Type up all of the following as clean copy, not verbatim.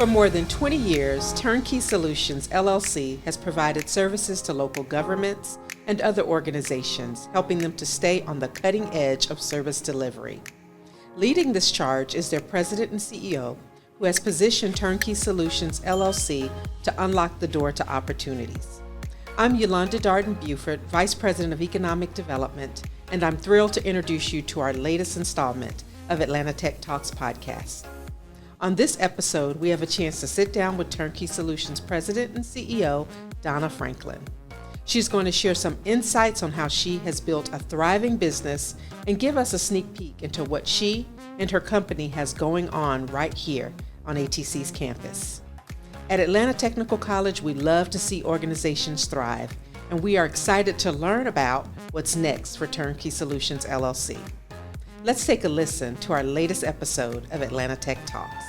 For more than 20 years, Turnkey Solutions, LLC has provided services to local governments and other organizations, helping them to stay on the cutting edge of service delivery. Leading this charge is their President and CEO, who has positioned Turnkey Solutions, LLC to unlock the door to opportunities. I'm Yolanda Darden-Buford, Vice President of Economic Development, and I'm thrilled to introduce you to our latest installment of Atlanta Tech Talks podcast. On this episode, we have a chance to sit down with Turnkey Solutions President and CEO, Dona Franklin. She's going to share some insights on how she has built a thriving business and give us a sneak peek into what she and her company has going on right here on ATC's campus. At Atlanta Technical College, we love to see organizations thrive, and we are excited to learn about what's next for Turnkey Solutions, LLC. Let's take a listen to our latest episode of Atlanta Tech Talks.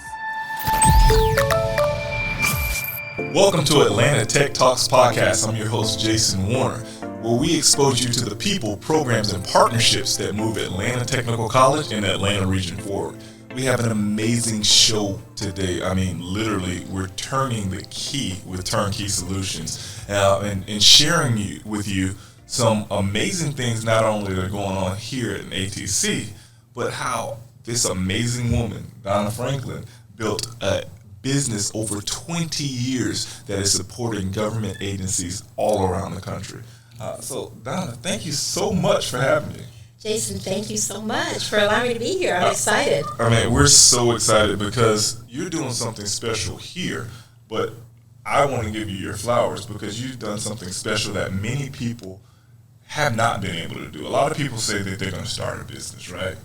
Welcome to Atlanta Tech Talks podcast. I'm your host, Jason Warner, where we expose you to the people, programs, and partnerships that move Atlanta Technical College and the Atlanta region forward. We have an amazing show today. I mean, literally, we're turning the key with Turnkey Solutions and sharing with you some amazing things, not only that are going on here at ATC, but how this amazing woman, Dona Franklin, built a business over 20 years that is supporting government agencies all around the country. So, Dona, thank you so much for having me. Jason, thank you so much for allowing me to be here. I'm excited. I mean, we're so excited because you're doing something special here, but I want to give you your flowers because you've done something special that many people have not been able to do. A lot of people say that they're going to start a business, right?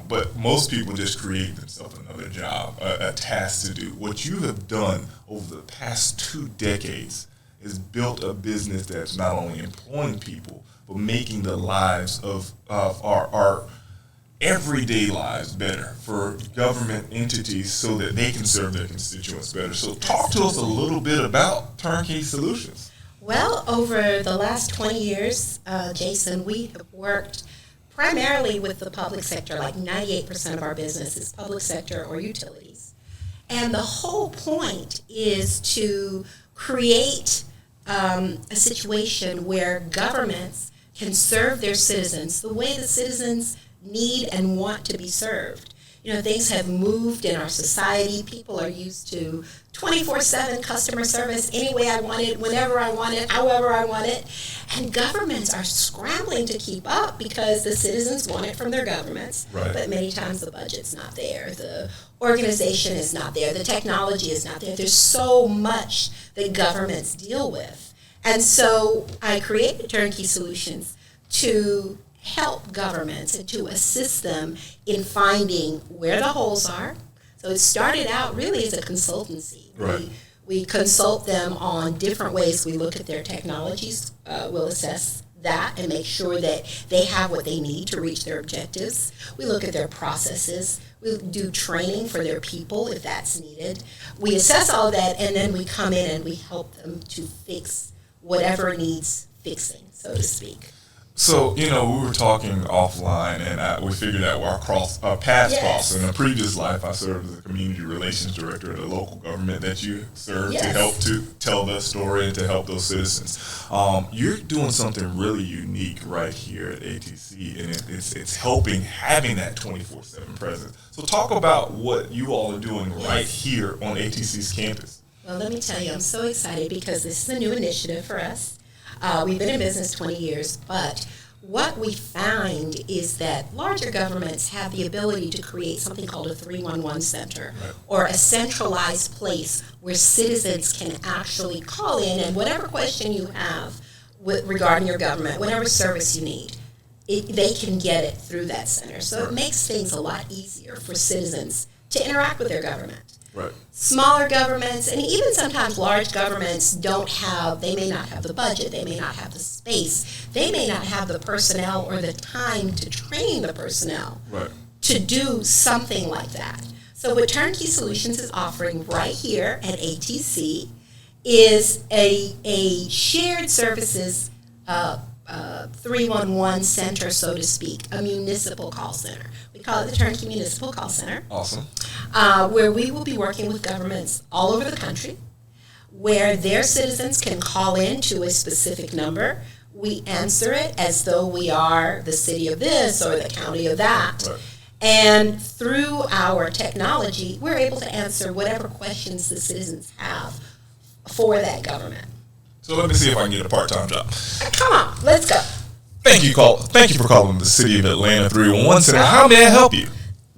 But most people just create themselves another job, a task to do. What you have done over the past 2 decades is built a business that's not only employing people, but making the lives of our everyday lives better for government entities so that they can serve their constituents better. So talk to us a little bit about Turnkey Solutions. Well, over the last 20 years, Jason, we have worked primarily with the public sector. Like 98% of our business is public sector or utilities. And the whole point is to create a situation where governments can serve their citizens the way the citizens need and want to be served. You know, things have moved in our society. People are used to 24/7 customer service any way I want it, whenever I want it, however I want it. And governments are scrambling to keep up because the citizens want it from their governments. Right. But many times the budget's not there. The organization is not there. The technology is not there. There's so much that governments deal with. And so I created Turnkey Solutions to help governments and to assist them in finding where the holes are. So it started out really as a consultancy. Right. We consult them on different ways we look at their technologies. We'll assess that and make sure that they have what they need to reach their objectives. We look at their processes. We do training for their people if that's needed. We assess all of that, and then we come in and we help them to fix whatever needs fixing, so to speak. So, you know, we were talking offline, and we figured out our paths crossed. In a previous life, I served as a community relations director at a local government that you served to help to tell that story and to help those citizens. You're doing something really unique right here at ATC, and it's helping having that 24/7 presence. So talk about what you all are doing right here on ATC's campus. Well, let me tell you, I'm so excited because this is a new initiative for us. We've been in business 20 years, but what we find is that larger governments have the ability to create something called a 311 center, or a centralized place where citizens can actually call in and whatever question you have regarding your government, whatever service you need, they can get it through that center. So it makes things a lot easier for citizens to interact with their government. Right. Smaller governments, and even sometimes large governments they may not have the budget, they may not have the space, they may not have the personnel or the time to train the personnel to do something like that. So what Turnkey Solutions is offering right here at ATC is a shared services 311 center, so to speak, a municipal call center. We call it the Turnkey Municipal Call Center. Awesome. where we will be working with governments all over the country, where their citizens can call in to a specific number. We answer it as though we are the city of this or the county of that. Right. And through our technology, we're able to answer whatever questions the citizens have for that government. So let me see if I can get a part-time job. Come on, let's go. Thank you for calling the City of Atlanta 311 Center. How may I help you?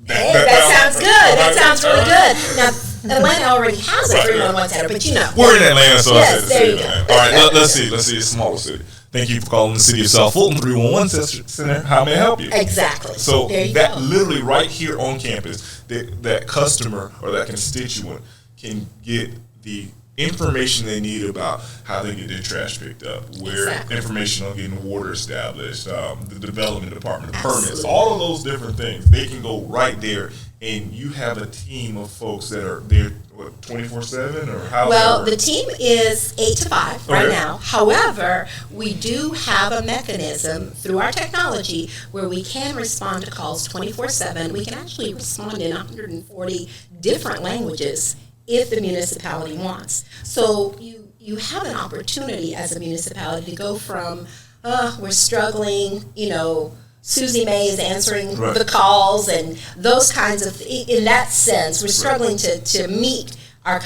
Hey, that sounds good. That sounds really good. Now, Atlanta already has a 311 center, but you know. We're in Atlanta, so yes, I said the there city you go. of Atlanta. All right, let's see. It's a smaller city. Thank you for calling the City of South Fulton 311 Center. How may I help you? Exactly. So there you that go. literally right here on campus, that customer or that constituent can get the information they need about how they get their trash picked up, where Exactly. information on getting water established, the development department, the permits, Absolutely. all of those different things. They can go right there, and you have a team of folks that are there, 24/7 or how? Well, the team is 8 to 5 right Okay. now. However, we do have a mechanism through our technology where we can respond to calls 24/7. We can actually respond in 140 different languages if the municipality wants. So you have an opportunity as a municipality to go from, we're struggling, Susie May is answering Right. the calls and those kinds of, in that sense, we're struggling to meet our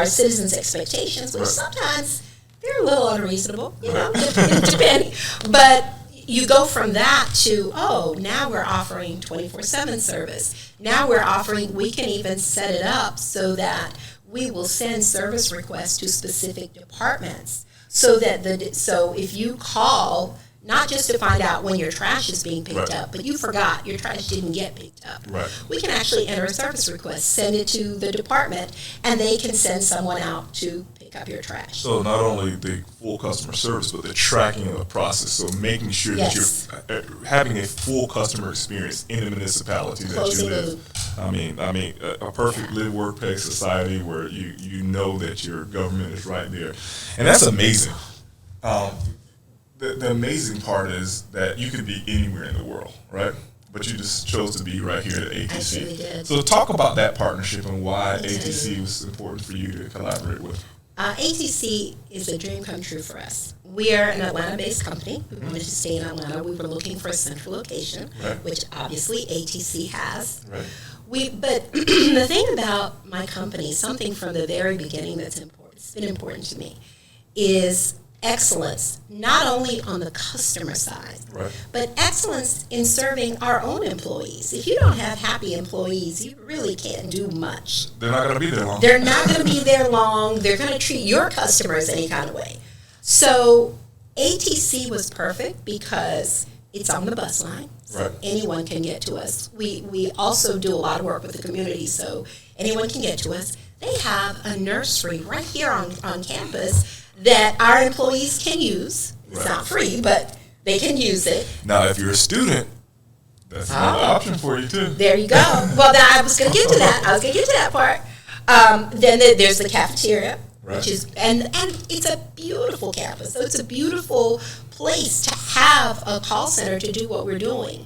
citizens' expectations, which Right. sometimes they're a little unreasonable, depending. But you go from that to, now we're offering 24/7 service. Now we can even set it up so that we will send service requests to specific departments so that so if you call, not just to find out when your trash is being picked Right. up, but you forgot your trash didn't get picked up. Right. We can actually enter a service request, send it to the department, and they can send someone out to pick up your trash. So not only the full customer service, but the tracking of the process. So making sure Yes. that you're having a full customer experience in the municipality that Closing you the live. loop. I mean, a perfect live, work, pay society where you know that your government is right there, and that's amazing. The amazing part is that you could be anywhere in the world, right? But you just chose to be right here at ATC. I really did. So talk about that partnership and why Let me tell ATC you. was important for you to collaborate with. ATC is a dream come true for us. We are an Atlanta-based company. We wanted to stay in Atlanta. We were looking for a central location, Right. which obviously ATC has. Right. But the thing about my company, something from the very beginning that's important, it's been important to me, is excellence, not only on the customer side, Right. but excellence in serving our own employees. If you don't have happy employees, you really can't do much. They're not going to be there long. They're not going to be there long. They're going to treat your customers any kind of way. So ATC was perfect because it's on the bus line. So Right. anyone can get to us. We also do a lot of work with the community, so anyone can get to us. They have a nursery right here on campus that our employees can use. It's Right. not free, but they can use it. Now, if you're a student, that's another option for you too. There you go. Well, I was going to get to that part. Then there's the cafeteria, Right. which is and it's a beautiful campus. So it's a beautiful place to have a call center to do what we're doing.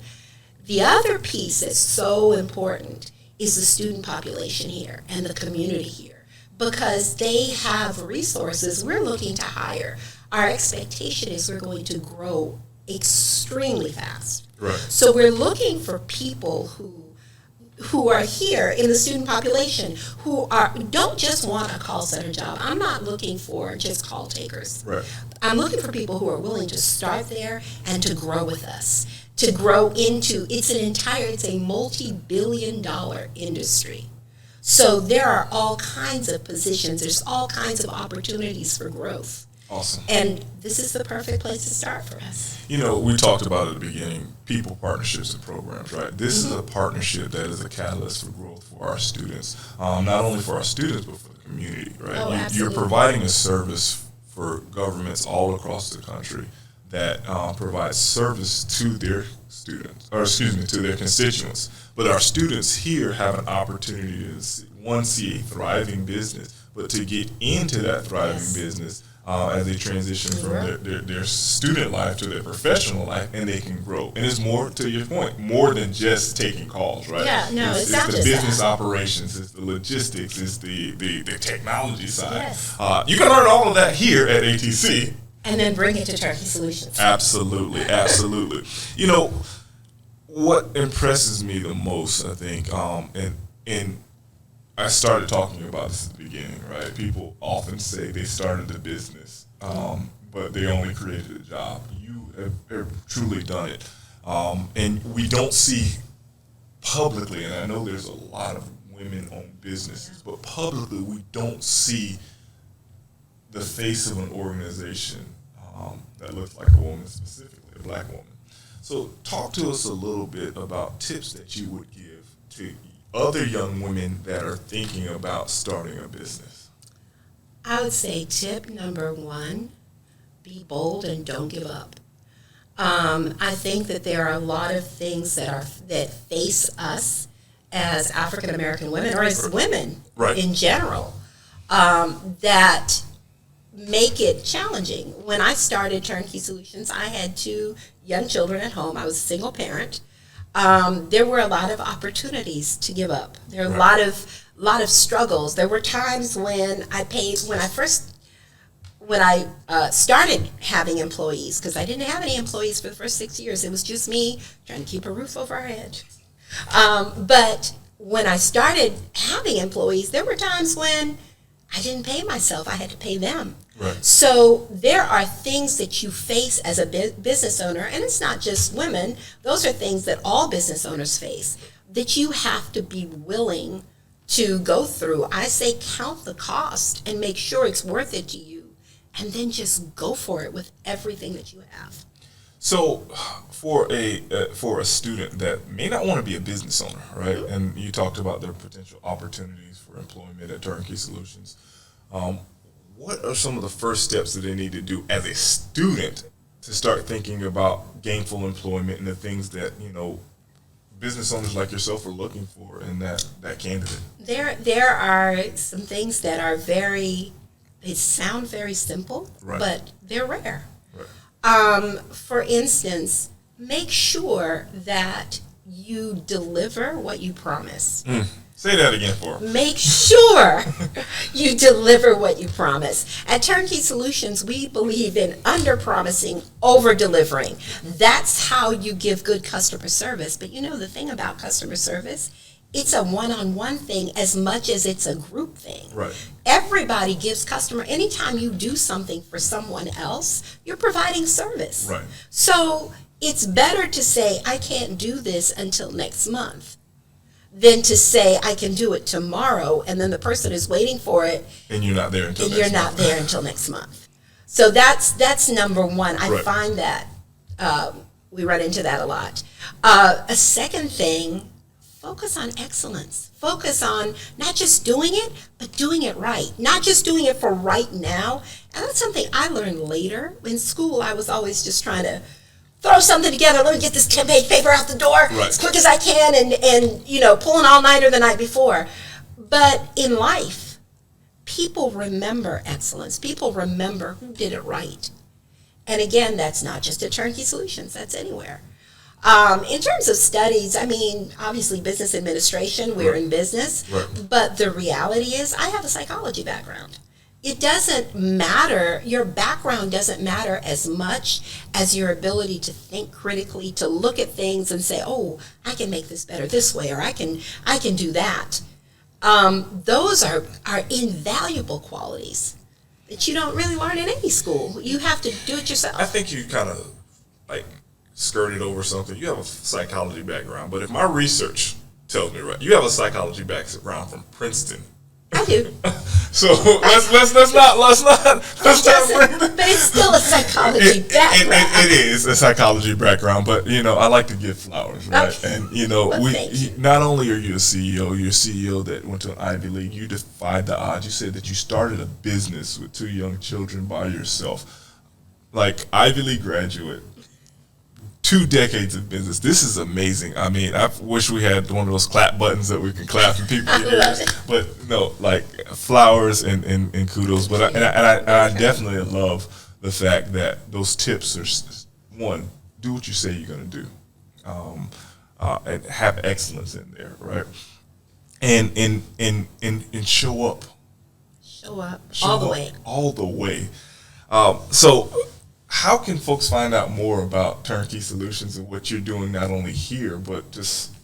The other piece that's so important is the student population here and the community here, because they have resources we're looking to hire. Our expectation is we're going to grow extremely fast. Right. So we're looking for people who are here in the student population who don't just want a call center job. I'm not looking for just call takers. Right. I'm looking for people who are willing to start there and to grow with us, to grow into, it's a multi-billion-dollar industry. So there are all kinds of positions, there's all kinds of opportunities for growth. Awesome. And this is the perfect place to start for us. We talked about at the beginning, people, partnerships, and programs, right? This is a partnership that is a catalyst for growth for our students, not only for our students, but for the community, right? Oh, You're absolutely. providing a service for governments all across the country that provides service to their students, to their constituents. But our students here have an opportunity to, see a thriving business, but to get into that thriving Yes. business, as they transition from their student life to their professional life, and they can grow. And it's more, to your point, more than just taking calls, right? Yeah, no, it's not the just business that. operations, it's the logistics, it's the technology side. Yes. You can learn all of that here at ATC. And then bring it to Turnkey Solutions. Absolutely, absolutely. You know, what impresses me the most, I think, and I started talking about this at the beginning, right? People often say they started a business, but they only created a job. You have truly done it. And we don't see publicly, and I know there's a lot of women-owned businesses, but publicly we don't see the face of an organization that looks like a woman, specifically a black woman. So talk to us a little bit about tips that you would give to other young women that are thinking about starting a business. I would say tip number one, be bold and don't give up. I think that there are a lot of things that face us as African American women, or as women in general, that make it challenging. When I started Turnkey Solutions, I had 2 young children at home. I was a single parent. There were a lot of opportunities to give up. There were a lot of struggles. There were times when I started having employees, because I didn't have any employees for the first 6 years. It was just me trying to keep a roof over our head. But when I started having employees, there were times when I didn't pay myself. I had to pay them. Right. So there are things that you face as a business owner, and it's not just women. Those are things that all business owners face, that you have to be willing to go through. I say count the cost and make sure it's worth it to you, and then just go for it with everything that you have. So for a student that may not want to be a business owner, right? Mm-hmm. And you talked about their potential opportunities for employment at Turnkey Solutions. What are some of the first steps that they need to do as a student to start thinking about gainful employment and the things that, you know, business owners like yourself are looking for in that candidate? There are some things that are they sound very simple, but they're rare. Right. For instance, make sure that you deliver what you promise. Say that again for me. Make sure you deliver what you promise. At Turnkey Solutions, we believe in under-promising, over-delivering. That's how you give good customer service. But you know the thing about customer service, it's a one-on-one thing as much as it's a group thing. Right. Everybody gives anytime you do something for someone else, you're providing service. Right. So it's better to say, I can't do this until next month, than to say I can do it tomorrow, and then the person is waiting for it, and you're not there until next month. So that's number one. I Right. find that we run into that a lot. A second thing, focus on excellence. Focus on not just doing it, but doing it right. Not just doing it for right now. And that's something I learned later. In school, I was always just trying to throw something together. Let me get this 10-page paper out the door as quick as I can, and pull an all-nighter the night before. But in life, people remember excellence. People remember who did it right. And again, that's not just at Turnkey Solutions. That's anywhere. In terms of studies, I mean, obviously business administration, we're in business. Right. But the reality is I have a psychology background. It doesn't matter, your background doesn't matter as much as your ability to think critically, to look at things and say, oh, I can make this better this way, or I can do that. Those are invaluable qualities that you don't really learn in any school. You have to do it yourself. I think you kind of skirted over something. You have a psychology background, but if my research tells me right, you have a psychology background from Princeton. I do. So let's not bring but it's still a psychology background. It is a psychology background, but I like to give flowers, right? Okay. And Well, not only are you a CEO, you're a CEO that went to an Ivy League. You defied the odds. You said that you started a business with 2 young children by yourself, like Ivy League graduate, 2 decades of business. This is amazing. I mean, I wish we had one of those clap buttons that we can clap and people can hear us. But no, like flowers and kudos. But I definitely love the fact that those tips are, one, do what you say you're going to do, and have excellence in there, right? And show up. Show up all the way. All the way. So how can folks find out more about Turnkey Solutions and what you're doing not only here, but just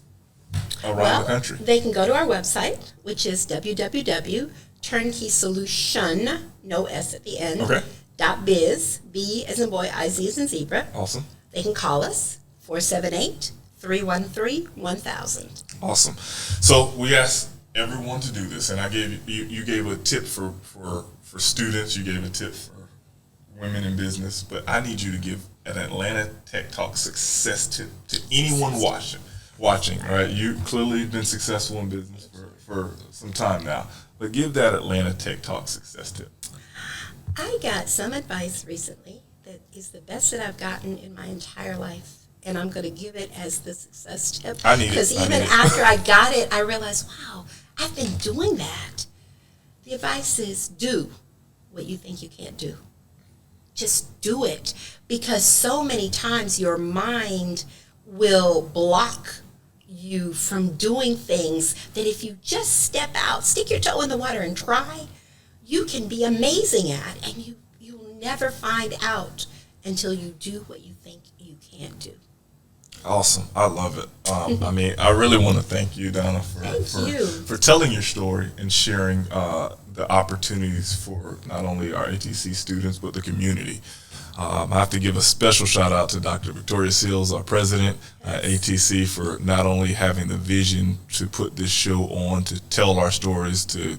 around the country? They can go to our website, which is www.turnkeysolution, no S at the end, .biz, B as in boy, I-Z as in zebra. Awesome. They can call us, 478-313-1000. Awesome. So we asked everyone to do this, and I gave you gave a tip for students, you gave a tip for women in business, but I need you to give an Atlanta Tech Talk success tip to anyone watching, right? You clearly have been successful in business for some time now, but give that Atlanta Tech Talk success tip. I got some advice recently that is the best that I've gotten in my entire life, and I'm going to give it as the success tip. I need it. Because even after I got it, I realized, wow, I've been doing that. The advice is do what you think you can't do. Just do it, because so many times your mind will block you from doing things that if you just step out, stick your toe in the water and try, you can be amazing at, and you'll never find out until you do what you think you can't do. Awesome. I love it. I mean, I really want to thank you, Donna, for telling your story and sharing the opportunities for not only our ATC students, but the community. I have to give a special shout out to Dr. Victoria Seals, our president at ATC, for not only having the vision to put this show on, to tell our stories, to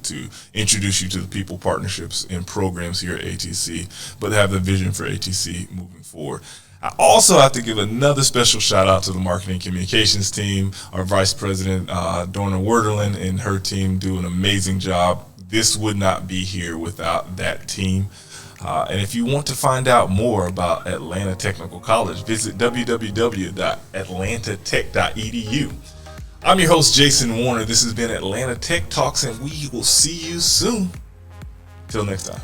introduce you to the people, partnerships, and programs here at ATC, but have the vision for ATC moving forward. I also have to give another special shout out to the marketing communications team. Our vice president, Dona Franklin, and her team do an amazing job. This would not be here without that team. And if you want to find out more about Atlanta Technical College, visit www.atlantatech.edu. I'm your host, Jason Warner. This has been Atlanta Tech Talks, and we will see you soon. Till next time.